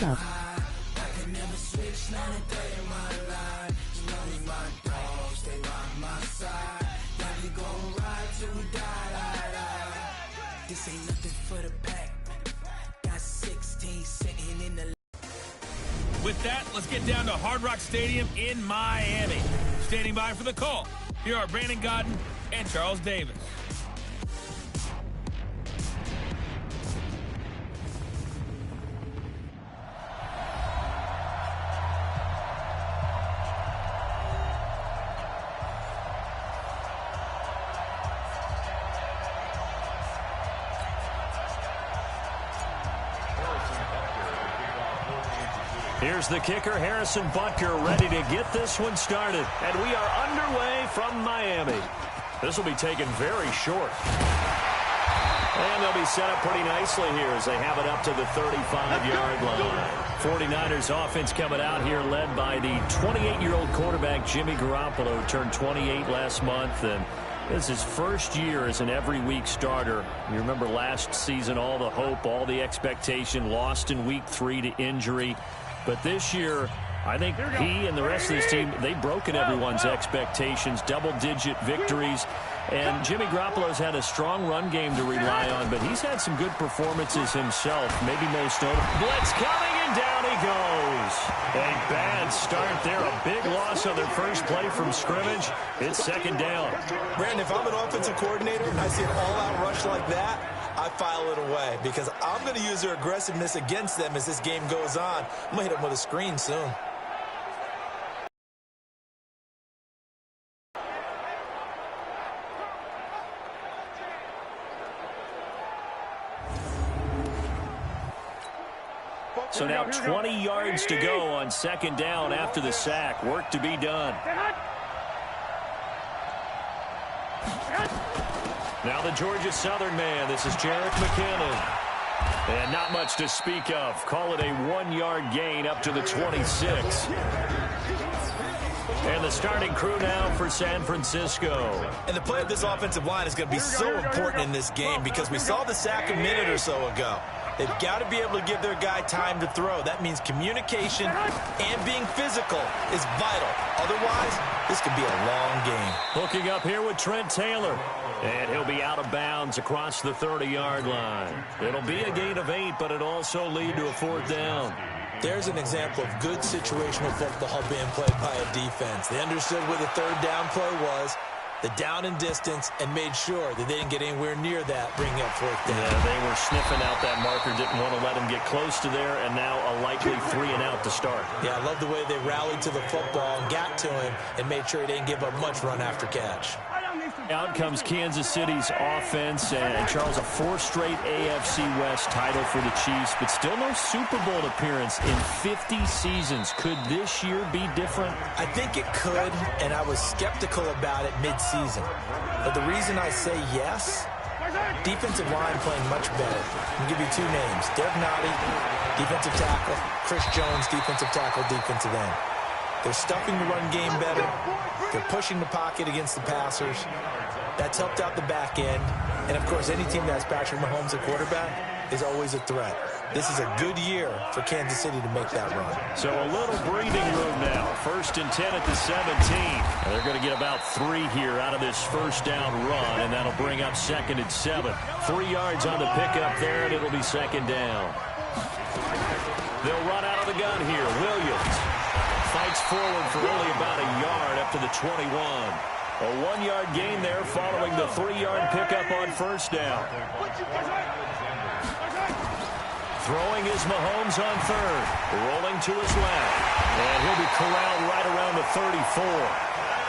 Club. This ain't nothing for the pack. Got 16 sitting in the... With that, let's get down to Hard Rock Stadium in Miami. Standing by for the call, here are Brandon Godden and Charles Davis. Here's the kicker, Harrison Butker, ready to get this one started. And we are underway from Miami. This will be taken very short. And they'll be set up pretty nicely here as they have it up to the 35-yard line. 49ers offense coming out here led by the 28-year-old quarterback Jimmy Garoppolo, who turned 28 last month. And this is his first year as an every-week starter. You remember last season, all the hope, all the expectation, lost in week 3 to injury. But this year, I think he and the rest of this team, they've broken everyone's expectations, double-digit victories. And Jimmy Garoppolo's had a strong run game to rely on, but he's had some good performances himself, maybe most notable. Blitz coming, and down he goes. A bad start there, a big loss on their first play from scrimmage. It's second down. Brandon, if I'm an offensive coordinator and I see an all-out rush like that, I file it away because I'm going to use their aggressiveness against them as this game goes on. I'm going to hit them with a screen soon. So now 20 yards to go on second down after the sack. Work to be done. Now the Georgia Southern man. This is Jerick McKinnon. And not much to speak of. Call it a 1-yard gain up to the 26. And the starting crew now for San Francisco. And the play of this offensive line is going to be so important in this game because we saw the sack a minute or so ago. They've got to be able to give their guy time to throw. That means communication and being physical is vital. Otherwise, this could be a long game. Hooking up here with Trent Taylor. And he'll be out of bounds across the 30-yard line. It'll be a gain of 8, but it'll also lead to a fourth down. There's an example of good situational football being played by a defense. They understood where the third down play was, the down and distance, and made sure that they didn't get anywhere near that, bringing up fourth down. Yeah, they were sniffing out that marker, didn't want to let him get close to there, and now a likely 3 and out to start. Yeah, I love the way they rallied to the football and got to him and made sure he didn't give up much run after catch. Out comes Kansas City's offense, and Charles, a 4th straight AFC West title for the Chiefs, but still no Super Bowl appearance in 50 seasons. Could this year be different? I think it could, and I was skeptical about it mid-season. But the reason I say yes, defensive line playing much better. I'll give you 2 names. Derek Nottie, defensive tackle. Chris Jones, defensive tackle, defensive end. They're stuffing the run game better. They're pushing the pocket against the passers. That's helped out the back end. And, of course, any team that has Patrick Mahomes at quarterback is always a threat. This is a good year for Kansas City to make that run. So a little breathing room now. 1st and 10 at the 17. And they're going to get about 3 here out of this first down run, and that'll bring up 2nd and 7. 3 yards on the pickup there, and it'll be 2nd down. They'll run out of the gun here. Williams fights forward for only about a yard up to the 21. A 1-yard gain there following the 3-yard pickup on first down. Throwing is Mahomes on 3rd. Rolling to his left. And he'll be corralled right around the 34.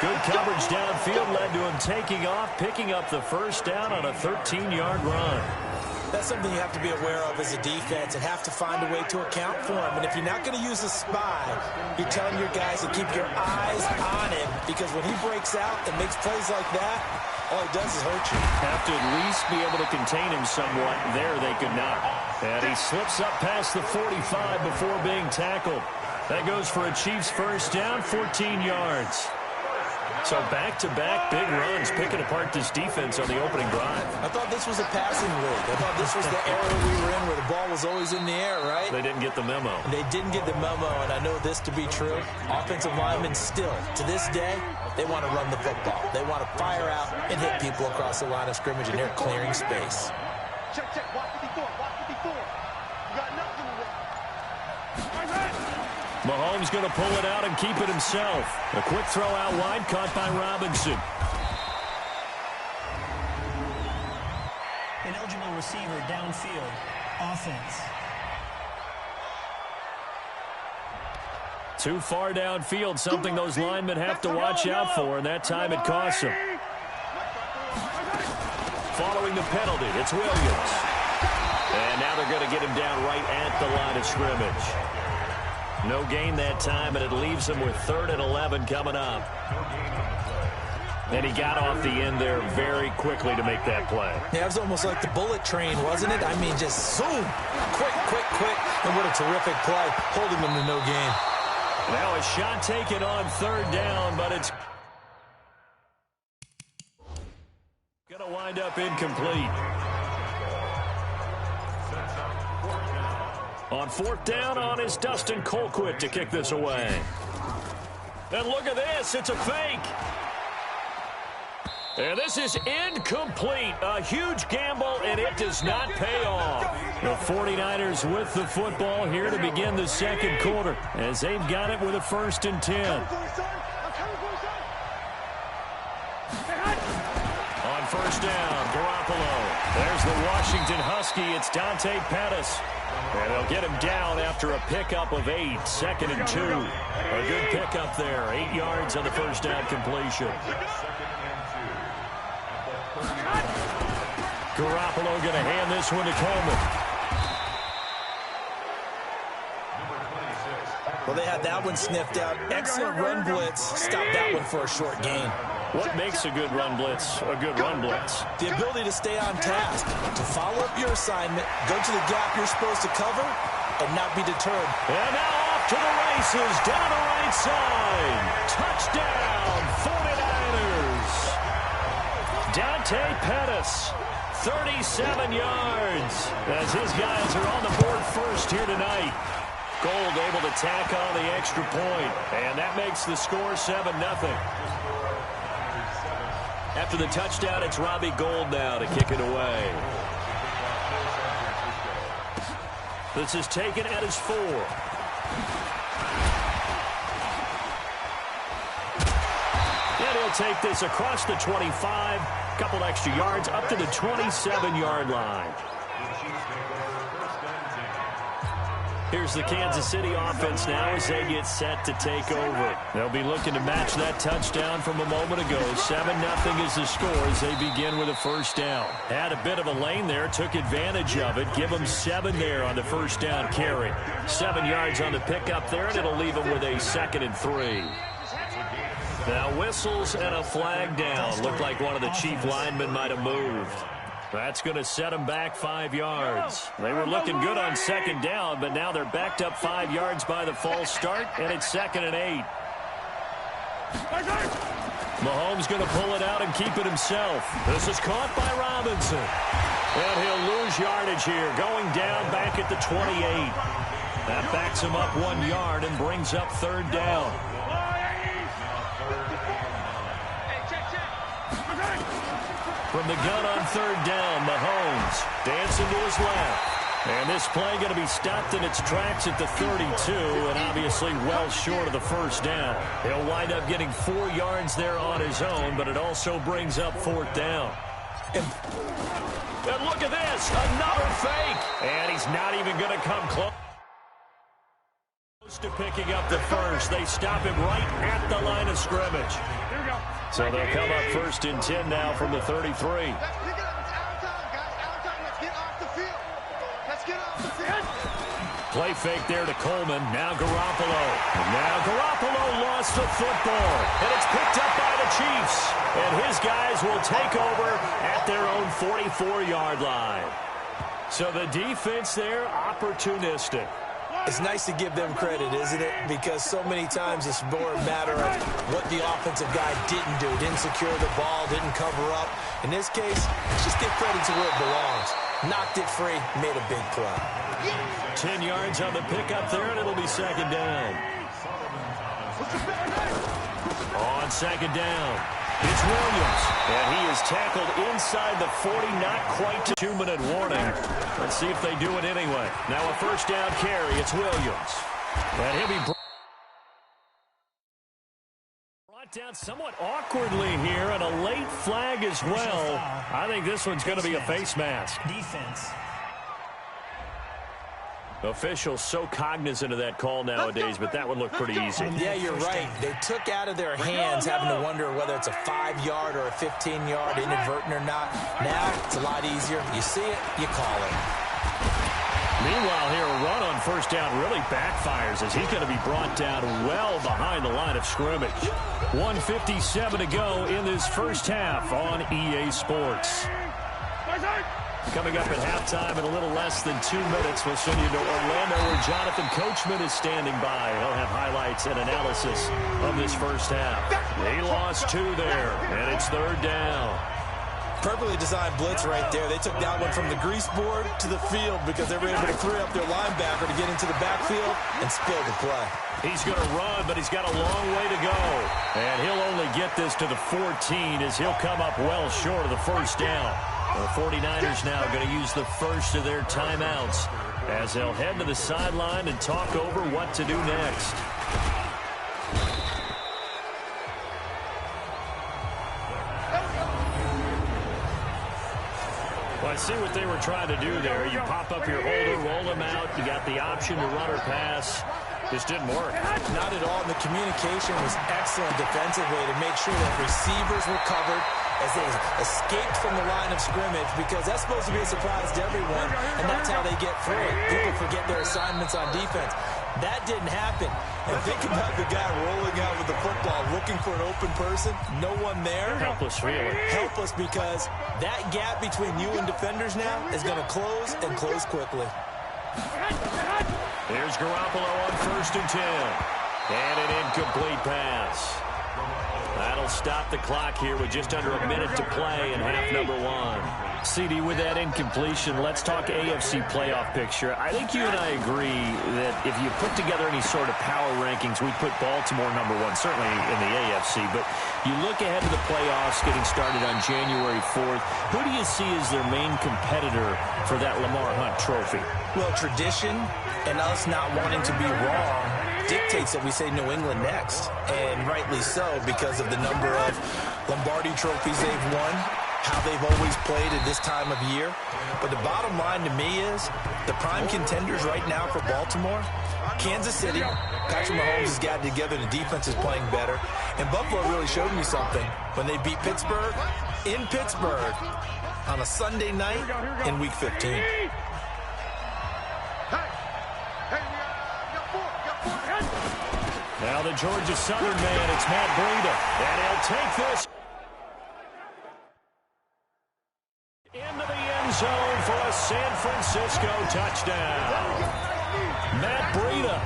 Good coverage downfield led to him taking off, picking up the first down on a 13-yard run. That's something you have to be aware of as a defense and have to find a way to account for him. And if you're not going to use a spy, you're telling your guys to keep your eyes on him, because when he breaks out and makes plays like that, all he does is hurt you. Have to at least be able to contain him somewhat. There they could not. And he slips up past the 45 before being tackled. That goes for a Chiefs first down, 14 yards. So back-to-back big runs, picking apart this defense on the opening drive. I thought this was a passing league. I thought this was the era we were in where the ball was always in the air, right? They didn't get the memo. They didn't get the memo, and I know this to be true. Offensive linemen still, to this day, they want to run the football. They want to fire out and hit people across the line of scrimmage, and they're clearing space. Check, watch 54, watch 54. You got nothing to Mahomes going to pull it out and keep it himself. A quick throw out wide, caught by Robinson. An eligible receiver downfield. Offense. Too far downfield, something those linemen have to watch out for, and that time it costs them. Following the penalty, it's Williams. And now they're going to get him down right at the line of scrimmage. No gain that time, and it leaves him with 3rd and 11 coming up. And he got off the end there very quickly to make that play. Yeah, it was almost like the bullet train, wasn't it? I mean, just zoom. Quick. And what a terrific play, holding them to no gain. Now a shot taken on 3rd down, but it's going to wind up incomplete. On 4th down on is Dustin Colquitt to kick this away. And look at this, it's a fake. And this is incomplete. A huge gamble, and it does not pay off. The 49ers with the football here to begin the second quarter, as they've got it with a 1st and 10. On 1st down, Garoppolo. There's the Washington Husky. It's Dante Pettis. And they'll get him down after a pickup of 8, 2nd and 2. A good pickup there, 8 yards on the 1st down completion. Garoppolo going to hand this one to Coleman. Well, they had that one sniffed out. Excellent run blitz. Stopped that one for a short gain. What makes a good run blitz a good run blitz? The ability to stay on task, to follow up your assignment, go to the gap you're supposed to cover, and not be deterred. And now off to the races, down the right side. Touchdown, 49ers. Dante Pettis, 37 yards, as his guys are on the board first here tonight. Gold able to tack on the extra point, and that makes the score 7-0. After the touchdown, it's Robbie Gould now to kick it away. This is taken at his 4. And he'll take this across the 25, couple extra yards up to the 27-yard line. Here's the Kansas City offense now as they get set to take over. They'll be looking to match that touchdown from a moment ago. 7-0 is the score as they begin with a 1st down. Had a bit of a lane there, took advantage of it. Give them 7 there on the 1st down carry. 7 yards on the pickup there, and it'll leave them with a 2nd and 3. Now whistles and a flag down. Looked like one of the chief linemen might have moved. That's going to set them back 5 yards. They were looking good on 2nd down, but now they're backed up 5 yards by the false start, and it's 2nd and 8. Mahomes going to pull it out and keep it himself. This is caught by Robinson. And he'll lose yardage here, going down back at the 28. That backs him up 1 yard and brings up 3rd down. From the gun on 3rd down, Mahomes dancing to his left. And this play going to be stopped in its tracks at the 32, and obviously well short of the 1st down. He'll wind up getting 4 yards there on his own, but it also brings up 4th down. And look at this, another fake. And he's not even going to come close to picking up the 1st. They stop him right at the line of scrimmage. So they'll come up 1st and 10 now from the 33. Let's pick it up. It's our time, guys. Our time. Let's get off the field. Let's get off the field. Play fake there to Coleman. Now Garoppolo. Now Garoppolo lost the football. And it's picked up by the Chiefs. And his guys will take over at their own 44-yard line. So the defense there, opportunistic. It's nice to give them credit, isn't it? Because so many times it's more a matter of what the offensive guy didn't do. Didn't secure the ball, didn't cover up. In this case, let's just give credit to where it belongs. Knocked it free, made a big play. 10 yards on the pickup there, and it'll be second down. On second down, it's Williams. And he is tackled inside the 40, not quite to 2-minute warning. Let's see if they do it anyway. Now a first down carry, it's Williams. And he'll be brought down somewhat awkwardly here, and a late flag as well. I think this one's going to be a face mask. Defense. Officials so cognizant of that call nowadays, but that would look pretty easy. Yeah, you're right. They took out of their hands having to wonder whether it's a 5-yard or a 15-yard, inadvertent or not. Now it's a lot easier. You see it, you call it. Meanwhile, here a run on first down really backfires as he's going to be brought down well behind the line of scrimmage. 1:57 to go in this first half on EA Sports. Coming up at halftime in a little less than 2 minutes, we'll send you to Orlando where Jonathan Coachman is standing by. He'll have highlights and analysis of this first half. They lost 2 there, and it's third down. Perfectly designed blitz right there. They took that one from the grease board to the field because they were able to free up their linebacker to get into the backfield and spill the play. He's going to run, but he's got a long way to go. And he'll only get this to the 14 as he'll come up well short of the first down. The 49ers now going to use the first of their timeouts as they'll head to the sideline and talk over what to do next. Well, I see what they were trying to do there. You pop up your holder, roll them out. You got the option to run or pass. Just didn't work. Not at all. And the communication was excellent defensively to make sure that receivers were covered as they escaped from the line of scrimmage, because that's supposed to be a surprise to everyone, and that's how they get free. People forget their assignments on defense. That didn't happen. And think about the guy rolling out with the football, looking for an open person, no one there. Helpless feeling. Helpless because that gap between you and defenders now is going to close and close quickly. Here's Garoppolo on 1st and 10. And an incomplete pass. That'll stop the clock here with just under a minute to play in half number 1. CD, with that incompletion, let's talk AFC playoff picture. I think you and I agree that if you put together any sort of power rankings, we'd put Baltimore number 1, certainly in the AFC. But you look ahead to the playoffs getting started on January 4th. Who do you see as their main competitor for that Lamar Hunt trophy? Well, tradition and us not wanting to be wrong dictates that we say New England next, and rightly so because of the number of Lombardi trophies they've won, how they've always played at this time of year. But the bottom line to me is the prime contenders right now for Baltimore, Kansas City. Patrick Mahomes has gotten together, the defense is playing better, and Buffalo really showed me something when they beat Pittsburgh in Pittsburgh on a Sunday night in Week 15. Now the Georgia Southern man, it's Matt Breida, and he'll take this into the end zone for a San Francisco touchdown. Matt Breida,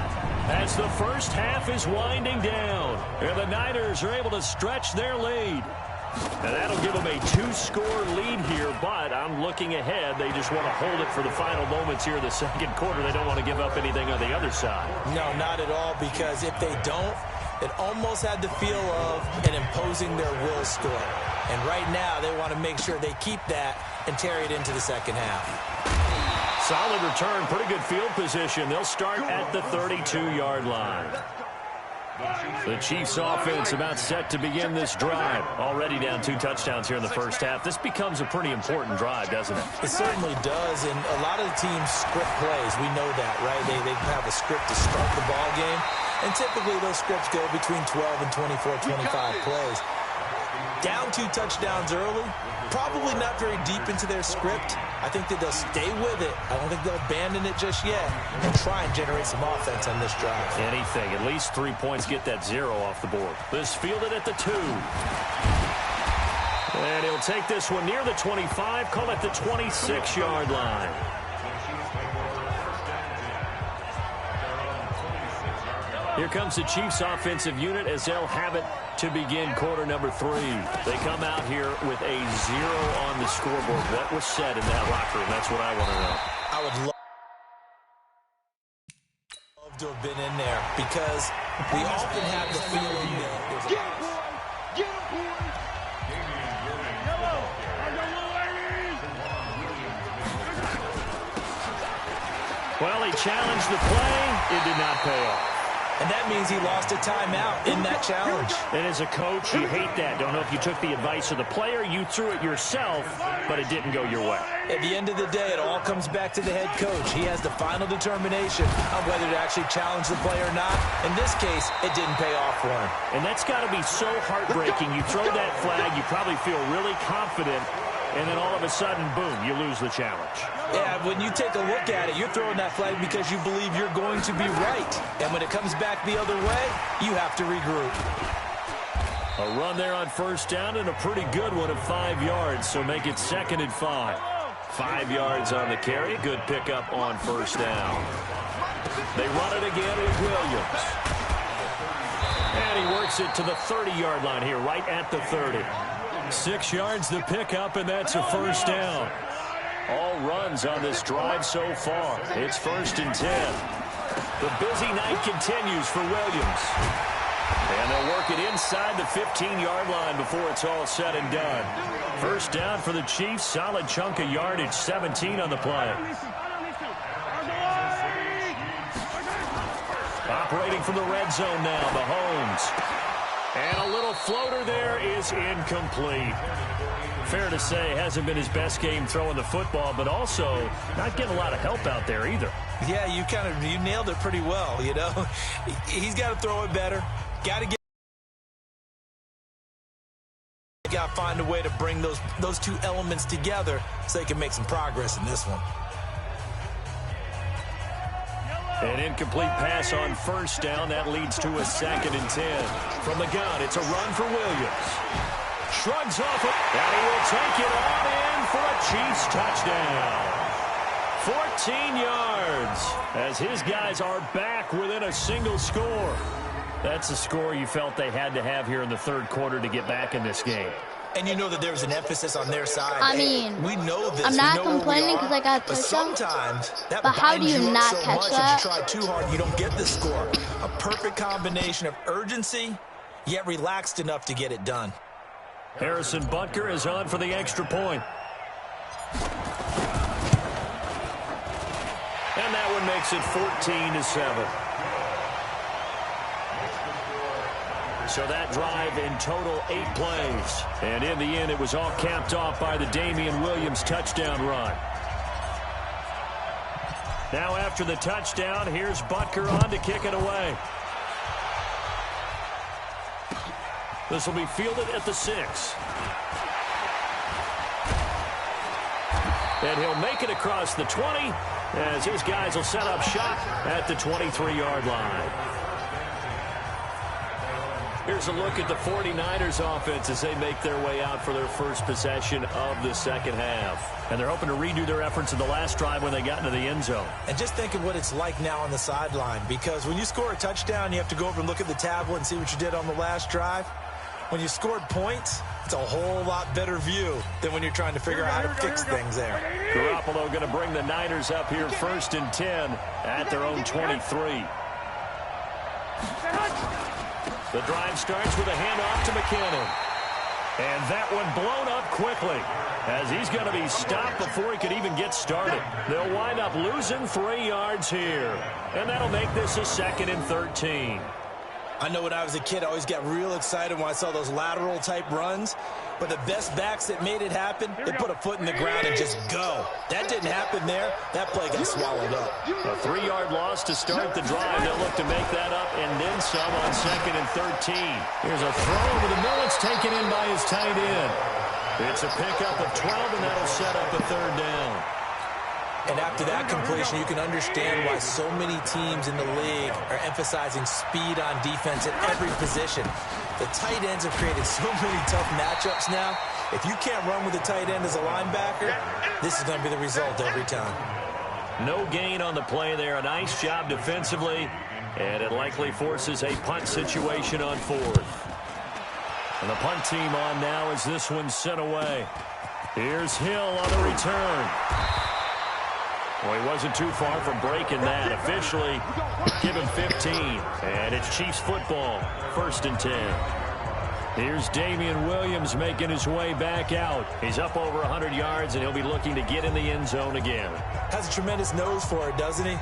as the first half is winding down, and the Niners are able to stretch their lead. And that'll give them a 2-score lead here, but I'm looking ahead. They just want to hold it for the final moments here in the second quarter. They don't want to give up anything on the other side. No, not at all, because if they don't, it almost had the feel of an imposing their will score. And right now, they want to make sure they keep that and carry it into the second half. Solid return, pretty good field position. They'll start at the 32-yard line. The Chiefs offense about set to begin this drive. Already down 2 touchdowns here in the first half. This becomes a pretty important drive, doesn't it? It certainly does, and a lot of the teams script plays. We know that, right? They have a script to start the ball game, and typically those scripts go between 12 and 24, 25 plays. Down 2 touchdowns early, probably not very deep into their script. I think that they'll stay with it. I don't think they'll abandon it just yet and try and generate some offense on this drive. Anything. At least 3 points, get that 0 off the board. This fielded at the 2. And he'll take this one near the 25, call it the 26-yard line. Here comes the Chiefs offensive unit as they'll have it to begin quarter number 3. They come out here with a 0 on the scoreboard. What was said in that locker room? That's what I want to know. I would love to have been in there because we often have the feeling that there's a... Get him, boy! Well, he challenged the play. It did not pay off. And that means he lost a timeout in that challenge. And as a coach, you hate that. Don't know if you took the advice of the player. You threw it yourself, but it didn't go your way. At the end of the day, it all comes back to the head coach. He has the final determination on whether to actually challenge the play or not. In this case, it didn't pay off for him. And that's got to be so heartbreaking. You throw that flag, you probably feel really confident, and then all of a sudden, boom, you lose the challenge. Yeah, when you take a look at it, you're throwing that flag because you believe you're going to be right. And when it comes back the other way, you have to regroup. A run there on first down and a pretty good one of 5 yards, so make it 2nd and 5. 5 yards on the carry. Good pickup on first down. They run it again with Williams. And he works it to the 30-yard line here, right at the 30. 6 yards the pickup, and that's a first down. All runs on this drive so far. It's 1st and 10. The busy night continues for Williams. And they'll work it inside the 15-yard line before it's all said and done. First down for the Chiefs. Solid chunk of yardage. 17 on the play. Operating from the red zone now, Mahomes. And a little floater there is incomplete. Fair to say, hasn't been his best game throwing the football, but also not getting a lot of help out there either. Yeah, you nailed it pretty well, you know. He's got to throw it better. Got to find a way to bring those two elements together so they can make some progress in this one. An incomplete pass on first down. That leads to a 2nd and 10. From the gun, it's a run for Williams. Shrugs off it, and he will take it on in for a Chiefs touchdown. 14 yards as his guys are back within a single score. That's a score you felt they had to have here in the 3rd quarter to get back in this game. And you know that there was an emphasis on their side. I mean, we know this. I'm not complaining because I got a touchdown. Sometimes that but how do binds you up not so catch much that? If you try too hard, you don't get the score. A perfect combination of urgency, yet relaxed enough to get it done. Harrison Butker is on for the extra point. And that one makes it 14-7. So that drive in total 8 plays. And in the end, it was all capped off by the Damian Williams touchdown run. Now after the touchdown, here's Butker on to kick it away. This will be fielded at the 6. And he'll make it across the 20 as his guys will set up shop at the 23-yard line. Here's a look at the 49ers offense as they make their way out for their first possession of the second half. And they're hoping to redo their efforts in the last drive when they got into the end zone. And just think of what it's like now on the sideline, because when you score a touchdown, you have to go over and look at the tablet and see what you did on the last drive. When you scored points, it's a whole lot better view than when you're trying to figure out how to fix things there. Garoppolo going to bring the Niners up here 1st and 10 at their own 23. The drive starts with a handoff to McKinnon. And that one blown up quickly as he's going to be stopped before he could even get started. They'll wind up losing 3 yards here. And that'll make this a 2nd and 13. I know when I was a kid, I always got real excited when I saw those lateral-type runs. But the best backs that made it happen, they put a foot in the ground and just go. That didn't happen there. That play got swallowed up. A 3-yard loss to start the drive. They'll look to make that up and then some on 2nd and 13. Here's a throw over the middle. It's taken in by his tight end. It's a pickup of 12, and that'll set up a 3rd down. And after that completion, you can understand why so many teams in the league are emphasizing speed on defense at every position. The tight ends have created so many tough matchups now. If you can't run with a tight end as a linebacker, this is going to be the result every time. No gain on the play there. A nice job defensively. And it likely forces a punt situation on 4th. And the punt team on now as this one's sent away. Here's Hill on the return. Well, he wasn't too far from breaking that. Officially, give him 15. And it's Chiefs football, 1st and 10. Here's Damian Williams making his way back out. He's up over 100 yards, and he'll be looking to get in the end zone again. Has a tremendous nose for it, doesn't he?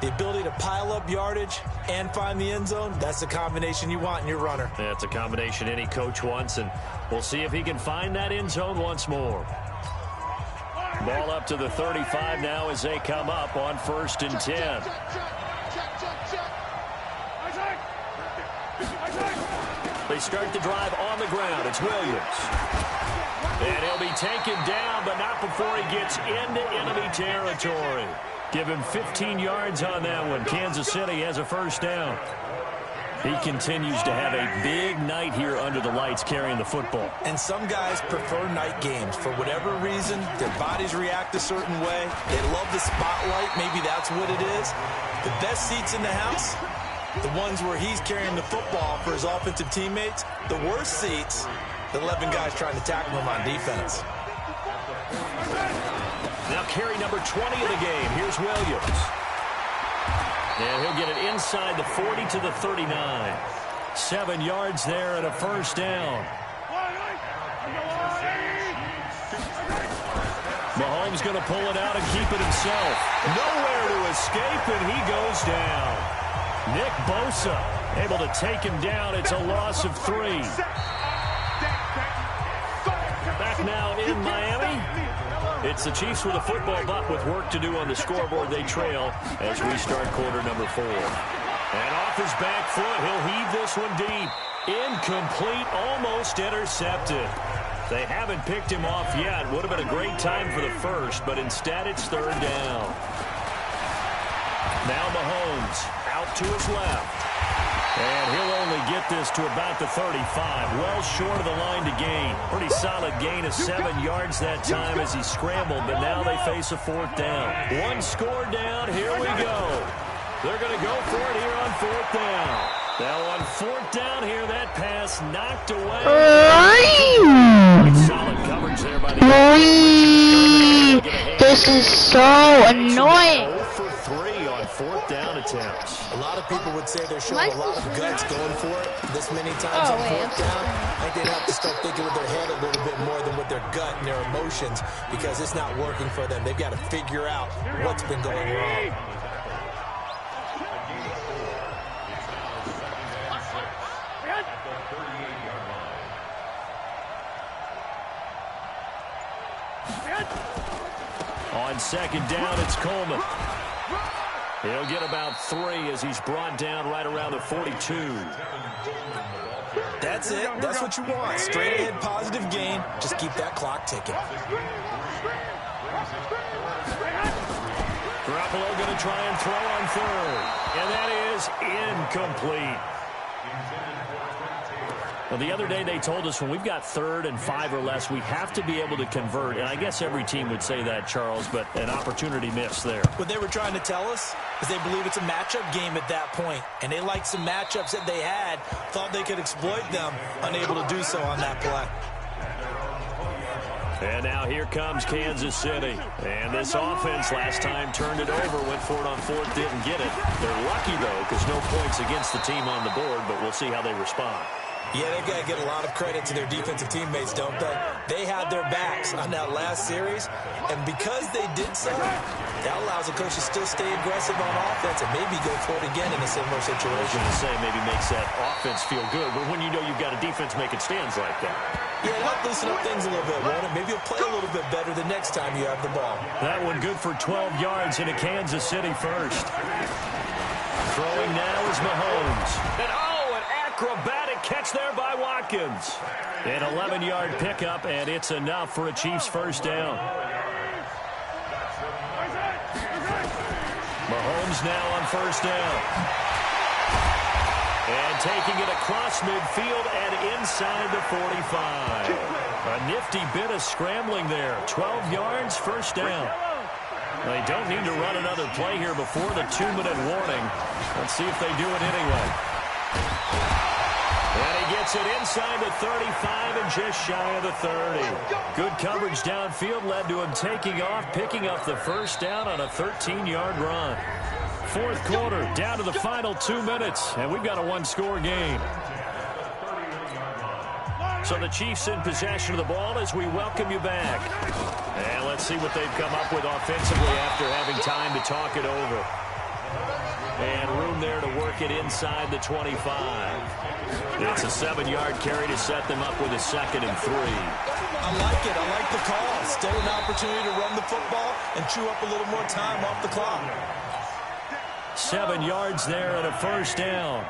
The ability to pile up yardage and find the end zone, that's the combination you want in your runner. That's a combination any coach wants, and we'll see if he can find that end zone once more. Ball up to the 35 now as they come up on 1st and 10. They start the drive on the ground. It's Williams. And he'll be taken down, but not before he gets into enemy territory. Give him 15 yards on that one. Kansas City has a 1st down. He continues to have a big night here under the lights carrying the football. And some guys prefer night games. For whatever reason, their bodies react a certain way. They love the spotlight. Maybe that's what it is. The best seats in the house, the ones where he's carrying the football for his offensive teammates. The worst seats, the 11 guys trying to tackle him on defense. Now carry number 20 of the game. Here's Williams. And he'll get it inside the 40 to the 39. 7 yards there and a 1st down. Mahomes going to pull it out and keep it himself. Nowhere to escape, and he goes down. Nick Bosa able to take him down. It's a loss of 3. Back now in Miami. It's the Chiefs with a football, but with work to do on the scoreboard, they trail as we start quarter number 4. And off his back foot, he'll heave this one deep. Incomplete, almost intercepted. They haven't picked him off yet. Would have been a great time for the first, but instead it's 3rd down. Now Mahomes out to his left. And he'll only get this to about the 35. Well short of the line to gain. Pretty solid gain of 7 yards that time as he scrambled, but now they face a 4th down. 1 score down, here we go. They're going to go for it here on 4th down. Now on 4th down here, that pass knocked away. Solid coverage there by the... This is so annoying. 0 for 3 on 4th down attempts. A lot of people would say they're showing a lot of guts going for it this many times on 4th down. I think they'd have to start thinking with their head a little bit more than with their gut and their emotions because it's not working for them. They've got to figure out what's been going wrong. On 2nd down, it's Coleman. He'll get about 3 as he's brought down right around the 42. That's it. That's what you want. Straight ahead positive gain. Just keep that clock ticking. Garoppolo going to try and throw on 3rd. And that is incomplete. Well, the other day they told us when we've got 3rd and 5 or less, we have to be able to convert. And I guess every team would say that, Charles, but an opportunity missed there. What they were trying to tell us is they believe it's a matchup game at that point. And they liked some matchups that they had, thought they could exploit them, unable to do so on that play. And now here comes Kansas City. And this offense last time turned it over, went for it on 4th, didn't get it. They're lucky, though, because no points against the team on the board, but we'll see how they respond. Yeah, they've got to get a lot of credit to their defensive teammates, don't they? They had their backs on that last series, and because they did so, that allows the coach to still stay aggressive on offense and maybe go for it again in a similar situation. I was going to say maybe makes that offense feel good, but when you know you've got a defense making stands like that. Yeah, help loosen up things a little bit, won't it? Maybe you'll play a little bit better the next time you have the ball. That one good for 12 yards in a Kansas City first. Throwing now is Mahomes. And an acrobatic catch there by Watkins. An 11-yard pickup, and it's enough for a Chiefs 1st down. Mahomes now on 1st down. And taking it across midfield and inside the 45. A nifty bit of scrambling there. 12 yards, 1st down. They don't need to run another play here before the 2-minute warning. Let's see if they do it anyway. And he gets it inside the 35 and just shy of the 30. Good coverage downfield led to him taking off, picking up the first down on a 13-yard run. Fourth quarter, down to the final 2 minutes, and we've got a one-score game. So the Chiefs in possession of the ball as we welcome you back. And let's see what they've come up with offensively after having time to talk it over. And room there to work it inside the 25. It's a 7-yard carry to set them up with a 2nd and 3. I like it. I like the call. Still an opportunity to run the football and chew up a little more time off the clock. 7 yards there and a first down.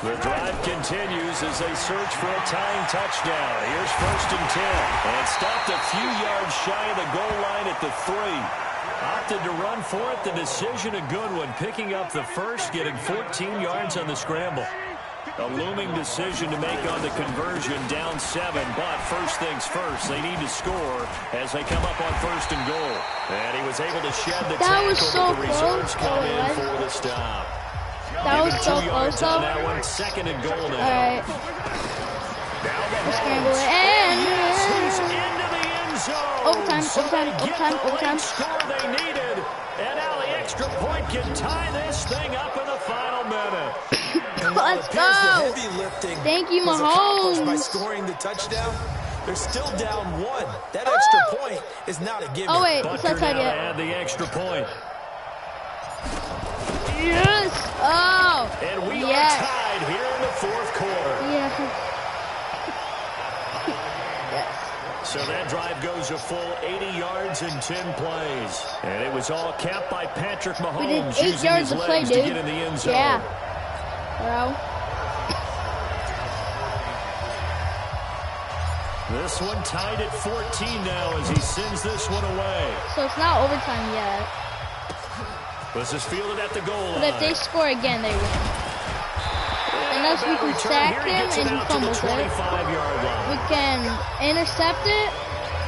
The drive continues as they search for a tying touchdown. Here's 1st and 10. And stopped a few yards shy of the goal line at the 3. Opted to run for it. The decision a good one. Picking up the first, getting 14 yards on the scramble. A looming decision to make on the conversion, down 7. But first things first, they need to score as they come up on 1st and goal. And he was able to shed the tackle, so but the reserves close. come in for the stop. That was so 2 close, yards on though. that one. 2nd and goal now. Alright. Scramble it. And He's into the end zone. Overtime, So overtime, they get overtime, the overtime. late score they needed. And now the extra point can tie this thing up in the final minute. let's go. The heavy lifting Thank you, was accomplished by Mahomes. scoring the touchdown. They're still down 1. That extra point is not a given. Oh, wait. It's Butker not tied now to yet. add the extra point. Yes. Oh. And we Yes. are tied here in the 4th quarter. Yeah. So that drive goes a full 80 yards in 10 plays. And it was all capped by Patrick Mahomes. We did 8 using yards his to play, legs dude. to get in the end zone. Yeah. Bro. This one tied at 14 now as he sends this one away. So it's not overtime yet. This is fielded at the goal line. But if they score again, they win. Unless we can sack him and he fumbles it. 25-yard line. We can intercept it,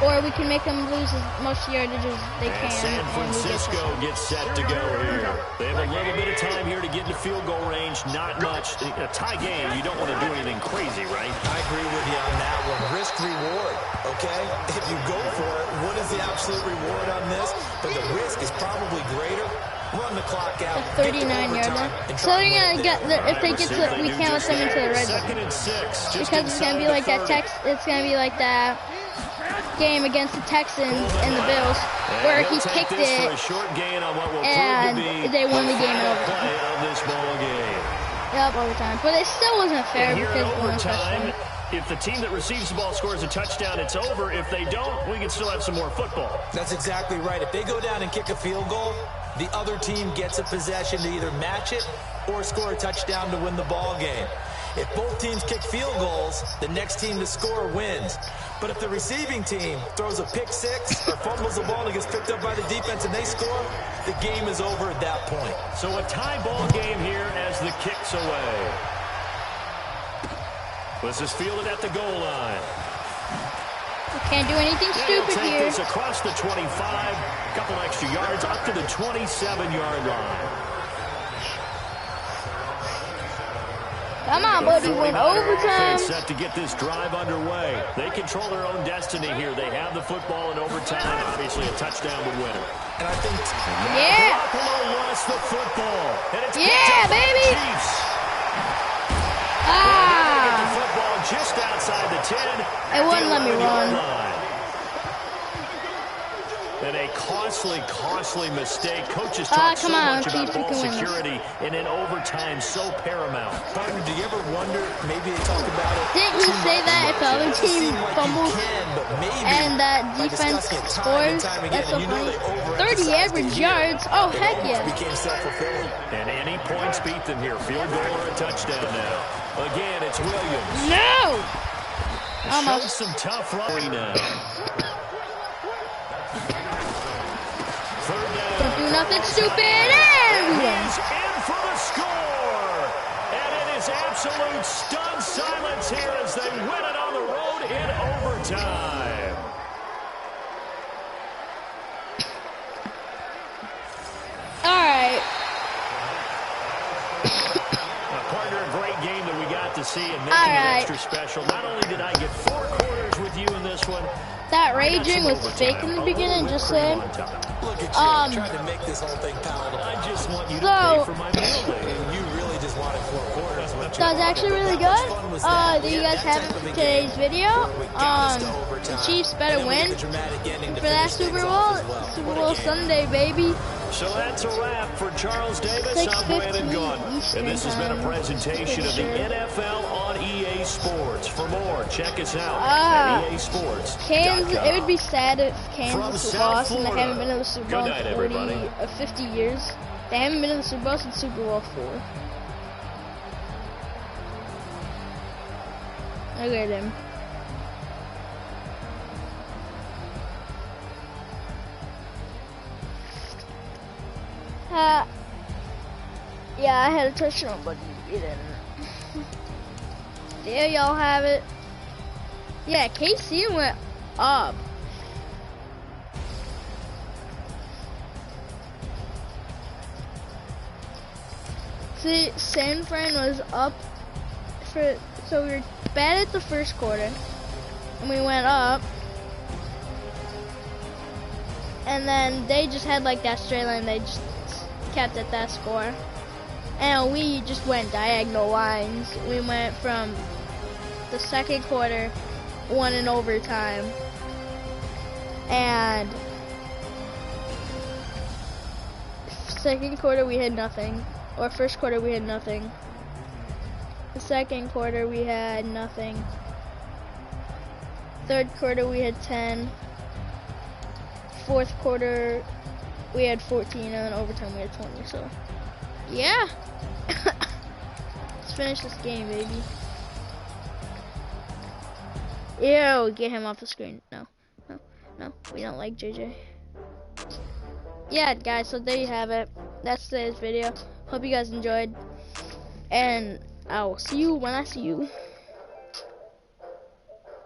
or we can make them lose as much yardage as they And can. San and we get Francisco the- gets set to go here. They have a little bit of time here to get into field goal range. Not much. A tie game, you don't want to do anything crazy, right? I agree with you on that one. Risk reward, okay? If you go for it, what is the absolute reward on this? But the risk is probably greater. Run the clock out. The 39-yard line. So they're gonna get if they get to we can't let them into the red zone 2nd and 6. Just because it's gonna be like that It's gonna be like that game against the Texans and the Bills where he kicked For it a short gain on what will and prove to be they won the game in final overtime. play of this ball game. Yep, overtime. But it still wasn't fair And here because in one overtime, touchdown. if the team that receives the ball scores a touchdown, it's over. If they don't, we can still have some more football. That's exactly right. If they go down and kick a field goal, the other team gets a possession to either match it or score a touchdown to win the ball game. If both teams kick field goals, the next team to score wins. But if the receiving team throws a pick six or fumbles the ball and gets picked up by the defense and they score, the game is over at that point. So a tie ball game here as the kick's away. This is fielded at the goal line. We can't do anything They'll stupid take here. this across the 25, a couple extra yards up to the 27-yard line. Come on, buddy, we're in 49er overtime. offense set to get this drive underway. They control their own destiny here. They have the football in overtime. Obviously, a touchdown would win it. And I think Yeah. Garoppolo lost the football. And it's picked Yeah, up by the baby. Chiefs. Get Ah, the football just outside the 10. it wouldn't let me 11-yard run. line. And a costly mistake. Coaches talk so come on, much about Chiefs, we ball can win this. security, and in overtime, so paramount. Partner, do you ever wonder, maybe they talk about it? Didn't he say that if the other Doesn't team seem like you fumbles can, but maybe and that by defense discussing it time and scores? time again, That's so and you know funny. they overemphasized 30 it average here, yards. Oh, it heck almost yeah. became self-fulfilling. And any points beat them here. Field goal or a touchdown now. Again, it's Williams. No! Showed Almost. some tough running now. Third down. Don't do nothing stupid. And we win. He's in for the score. And it is absolute stunned silence here as they win it on the road in overtime. see, and making All it right. extra special, not only did I get 4 quarters with you in this one, That raging was fake in the beginning, just saying. Look at you, trying to make this whole thing palatable. I just want you to So- pay for my meal later. And you really just wanted 4 quarters. That was actually really good. That you guys had today's video. The Chiefs better win for that Super Bowl. Super Bowl Sunday, baby. So that's a wrap for Charles Davis. I'm Brandon Gunn. And this has been a presentation of the NFL on EA Sports. For more, check us out at EASports.com. Kansas, it would be sad if Kansas From lost South and they haven't Florida. been to the Super Bowl Good night, in everybody. 50 years. They haven't been to the Super Bowl since Super Bowl 4. Look at him. Yeah, I had a touchdown, but he didn't. There y'all have it. Yeah, KC went up. See, San Fran was up so we were bad at the first quarter, and we went up, and then they just had like that straight line. They just kept at that score, and we just went diagonal lines. We went from the second quarter, won in overtime, and second quarter we had nothing, or first quarter we had nothing. The second quarter we had nothing. Third quarter we had 10. Fourth quarter we had 14, and then overtime we had 20. So yeah. Let's finish this game, baby. Ew, get him off the screen. No, we don't like JJ. Yeah, guys, so there you have it. That's today's video. Hope you guys enjoyed, and I will see you when I see you.